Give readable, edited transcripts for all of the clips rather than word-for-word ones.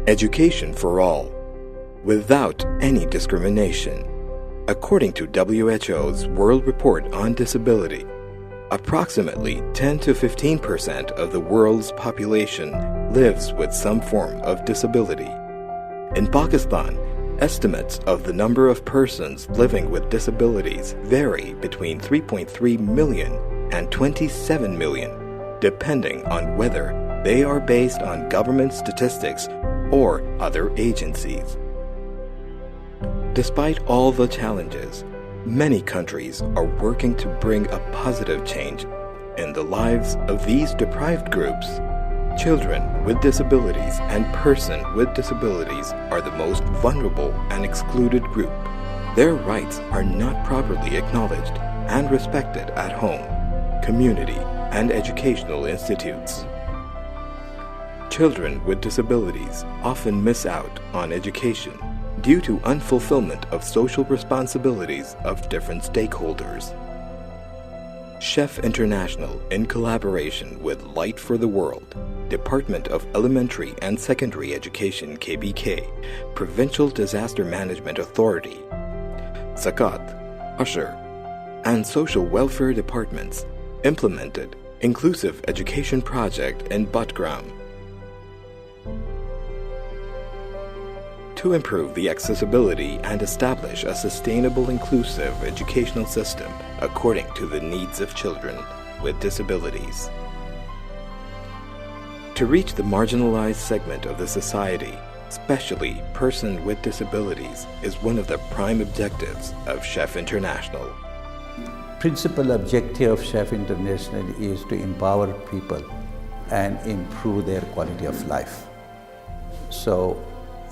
Education for all, without any discrimination. According to WHO's World Report on Disability, approximately 10 to 15% of the world's population lives with some form of disability. In Pakistan, estimates of the number of persons living with disabilities vary between 3.3 million and 27 million, depending on whether they are based on government statistics or other agencies. Despite all the challenges, many countries are working to bring a positive change in the lives of these deprived groups. Children with disabilities and persons with disabilities are the most vulnerable and excluded group. Their rights are not properly acknowledged and respected at home, community, and educational institutes. Children with disabilities often miss out on education due to unfulfillment of social responsibilities of different stakeholders. Chef International, in collaboration with Light for the World, Department of Elementary and Secondary Education KBK, Provincial Disaster Management Authority, Zakat, Usher, and Social Welfare Departments implemented Inclusive Education Project in Buttgram to improve the accessibility and establish a sustainable inclusive educational system according to the needs of children with disabilities. To reach the marginalized segment of the society, especially persons with disabilities, is one of the prime objectives of Chef International. Principal objective of Chef International is to empower people and improve their quality of life. So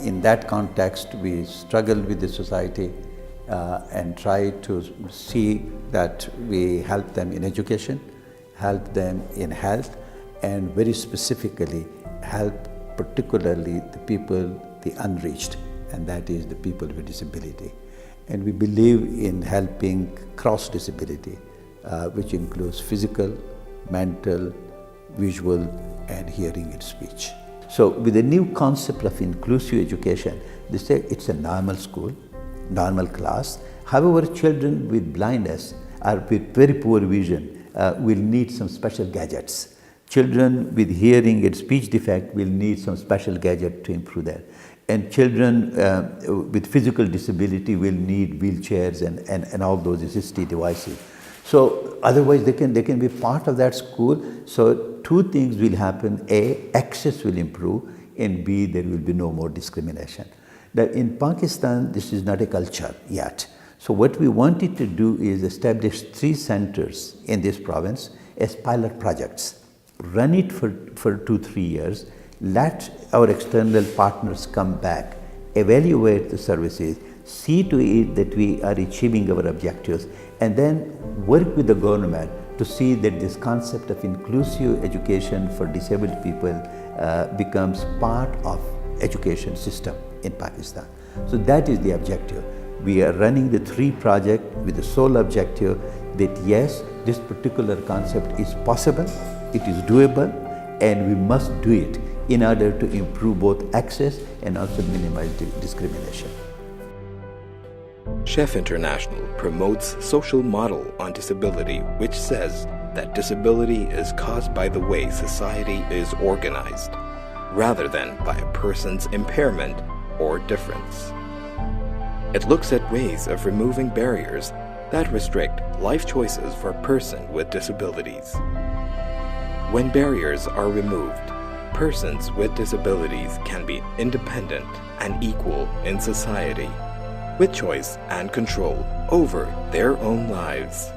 in that context, we struggle with the society and try to see that we help them in education, help them in health, and very specifically help particularly the people, the unreached, and that is the people with disability. And we believe in helping cross disability, which includes physical, mental, visual, and hearing and speech. So with the new concept of inclusive education, they say it's a normal school, normal class. However, children with blindness or with very poor vision will need some special gadgets. Children with hearing and speech defect will need some special gadget to improve that. And children with physical disability will need wheelchairs and all those assistive devices. So otherwise they can be part of that school. So two things will happen. A, access will improve, and B, there will be no more discrimination. Now in Pakistan, this is not a culture yet. So what we wanted to do is establish 3 centers in this province as pilot projects. Run it for 2-3 years, let our external partners come back, evaluate the services, see to it that we are achieving our objectives, and then work with the government to see that this concept of inclusive education for disabled people becomes part of education system in Pakistan. So that is the objective. We are running the 3 projects with the sole objective that yes, this particular concept is possible, it is doable, and we must do it in order to improve both access and also minimize discrimination. Chef International promotes social model on disability, which says that disability is caused by the way society is organized, rather than by a person's impairment or difference. It looks at ways of removing barriers that restrict life choices for a person with disabilities. When barriers are removed, persons with disabilities can be independent and equal in society, with choice and control over their own lives.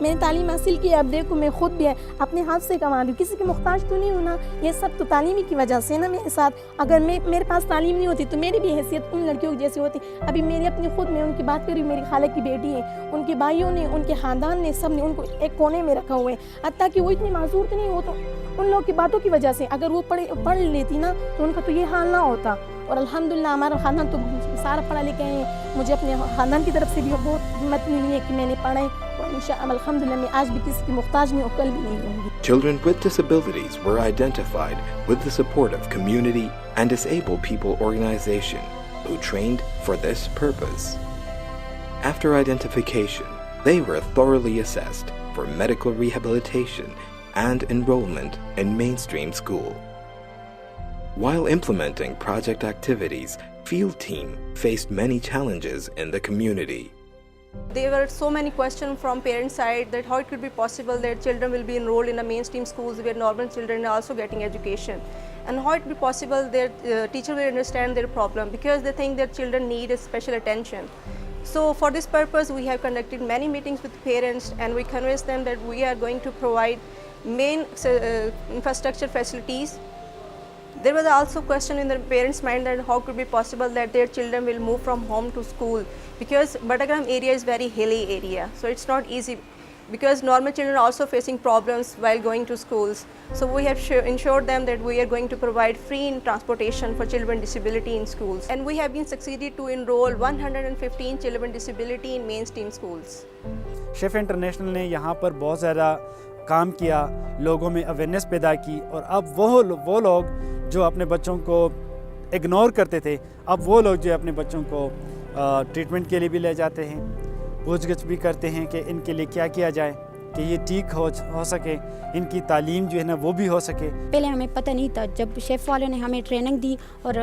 मैंने तालीम हासिल की, अब देखो मैं खुद भी अपने हाथ से कमा रही हूँ, किसी के मुख्ताज तो नहीं होना। ये सब तो तालीमी की वजह से ना मेरे साथ। अगर मेरे पास तालीम नहीं होती तो मेरी भी हैसियत उन लड़कियों की जैसी होती। अभी मेरी अपनी खुद में उनकी बात करी, मेरी खाला की बेटी है, उनके भाइयों ने, उनके ख़ानदान ने, सब ने उनको एक कोने में रखा हुआ है। हत्ता कि वो इतनी माजूर तो नहीं हो, तो उन लोगों की बातों की वजह से अगर वो पढ़ लेती ना तो उनका तो ये हाल ना होता। और अल्हम्दुलिल्लाह हमारा ख़ानदान तो सारा पढ़ा लिखा है। मुझे अपने ख़ानदान की तरफ से भी बहुत हिम्मत मिली है कि मैंने पढ़ा है, और इंशाअल्लाह अल्हम्दुलिल्लाह मैं आज भी किसी की मुख्ताज नहीं और कल भी नहीं होंगी। children with disabilities were identified with the support of community and disabled people organization who trained for this purpose. After identification, they were thoroughly assessed for medical rehabilitation and enrollment in mainstream school. While implementing project activities, field team faced many challenges in the community. There were so many questions from parents' side that how it could be possible that children will be enrolled in a mainstream schools where normal children are also getting education, and how it be possible that teacher will understand their problem because they think that children need a special attention. So for this purpose, we have conducted many meetings with parents, and we convinced them that we are going to provide main infrastructure facilities. There was also question in the parents' mind that how could be possible that their children will move from home to school, because Badagram area is very hilly area, so it's not easy because normal children are also facing problems while going to schools. So we have ensured them that we are going to provide free transportation for children with disability in schools, and we have been succeeded to enroll 115 children with disability in mainstream schools. Chef international ने यहाँ पर बहुत ज़्यादा काम किया, लोगों में awareness पैदा की, और अब वो लोग जो अपने बच्चों को इग्नोर करते थे, अब वो लोग जो अपने बच्चों को ट्रीटमेंट के लिए भी ले जाते हैं, पूछगछ भी करते हैं कि इनके लिए क्या किया जाए कि ये ठीक हो सके, इनकी तालीम जो है ना वो भी हो सके। पहले हमें पता नहीं था, जब शेफ़ वालों ने हमें ट्रेनिंग दी और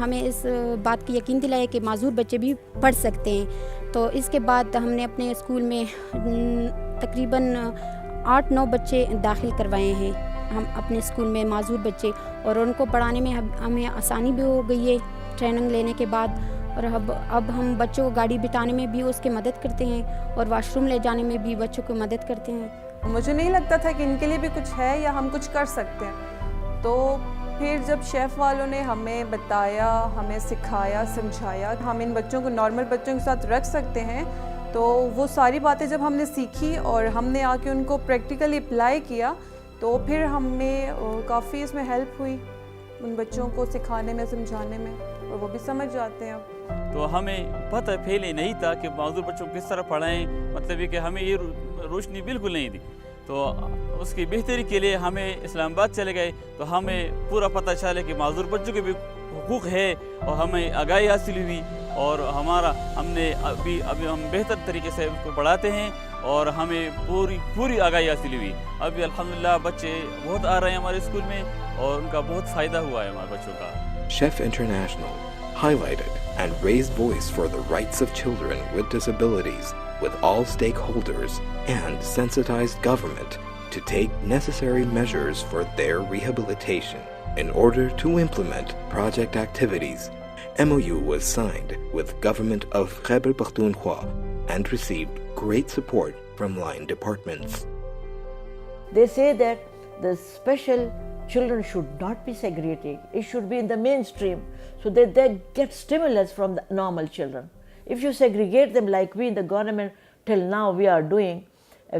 हमें इस बात की यकीन दिलाया कि माजूर बच्चे भी पढ़ सकते हैं, तो इसके बाद हमने अपने स्कूल में तकरीबन 8-9 बच्चे दाखिल करवाए हैं हम अपने स्कूल में माजूर बच्चे, और उनको पढ़ाने में हमें आसानी भी हो गई है ट्रेनिंग लेने के बाद। और अब हम बच्चों को गाड़ी बिठाने में भी उसकी मदद करते हैं और वॉशरूम ले जाने में भी बच्चों को मदद करते हैं। मुझे नहीं लगता था कि इनके लिए भी कुछ है या हम कुछ कर सकते हैं, तो फिर जब शेफ़ वालों ने हमें बताया, हमें सिखाया, समझाया हम इन बच्चों को नॉर्मल बच्चों के साथ रख सकते हैं, तो वो सारी बातें जब हमने सीखी और हमने आके उनको प्रैक्टिकली अप्लाई किया, तो फिर हमें काफ़ी इसमें हेल्प हुई उन बच्चों को सिखाने में, समझाने में, और वो भी समझ जाते हैं अब। तो हमें पता पहले नहीं था कि माजूर बच्चों को किस तरह पढ़ाएं, मतलब ये कि हमें ये रोशनी बिल्कुल नहीं थी, तो उसकी बेहतरी के लिए हमें इस्लामाबाद चले गए, तो हमें पूरा पता चला कि माजूर बच्चों के भी हुकूक है, और हमें आगाही हासिल हुई, और हमने अभी हम बेहतर तरीके से उनको पढ़ाते हैं, और हमें पूरी आगाही हासिल हुई। अभी अल्हम्दुलिल्लाह बच्चे बहुत आ रहे हैं हमारे स्कूल में, और उनका बहुत फ़ायदा हुआ है हमारे बच्चों का। Chef International highlighted and raised voice for the rights of children with disabilities with all stakeholders and sensitized government to take necessary measures for their rehabilitation. In order to implement project activities, MOU was signed with government of Khyber Pakhtunkhwa and received great support from line departments. They say that the special children should not be segregated. It should be in the mainstream so that they get stimulus from the normal children. If you segregate them like we in the government till now we are doing,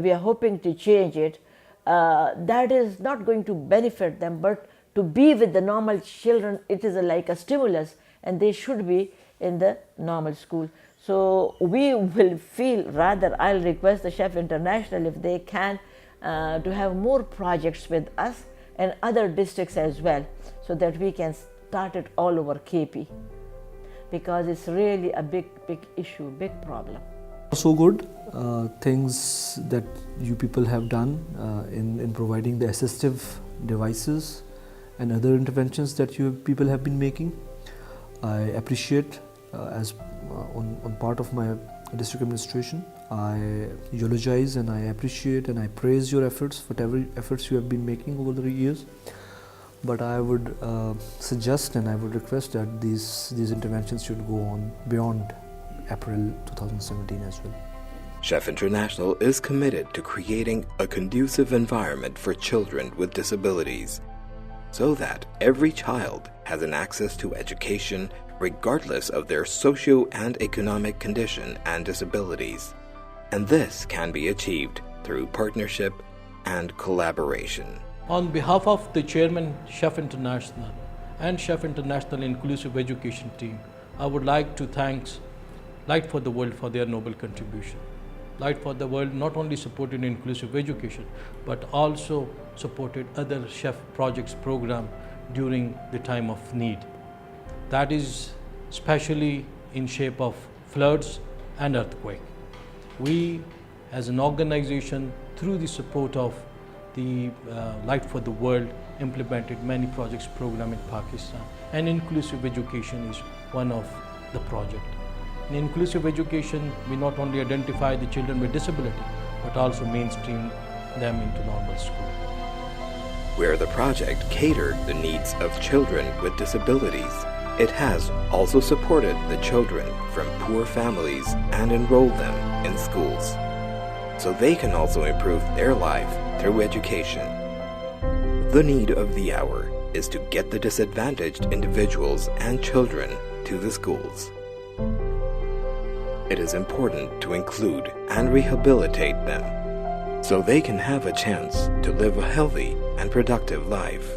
we are hoping to change it, that is not going to benefit them, but to be with the normal children, it is like a stimulus, and they should be in the normal school. So we will feel, rather I'll request the Chef International if they can to have more projects with us and other districts as well, so that we can start it all over KP, because it's really a big issue, big problem. So good things that you people have done in providing the assistive devices and other interventions that you people have been making. I appreciate as on part of my district administration. I eulogize and I appreciate and I praise your efforts, whatever efforts you have been making over the years. But I would suggest and I would request that these interventions should go on beyond April 2017 as well. Chef International is committed to creating a conducive environment for children with disabilities so that every child has an access to education regardless of their socio and economic condition and disabilities. And this can be achieved through partnership and collaboration. On behalf of the Chairman, Chef International and Chef International Inclusive Education Team, I would like to thank Light for the World for their noble contribution. Light for the World not only supported inclusive education, but also supported other chef projects program during the time of need. That is especially in shape of floods and earthquake. We as an organization, through the support of the Light for the World, implemented many projects program in Pakistan, and inclusive education is one of the project. In inclusive education, we not only identify the children with disability, but also mainstream them into normal school. Where the project catered the needs of children with disabilities, it has also supported the children from poor families and enrolled them in schools, so they can also improve their life through education. The need of the hour is to get the disadvantaged individuals and children to the schools. It is important to include and rehabilitate them so they can have a chance to live a healthy and productive life.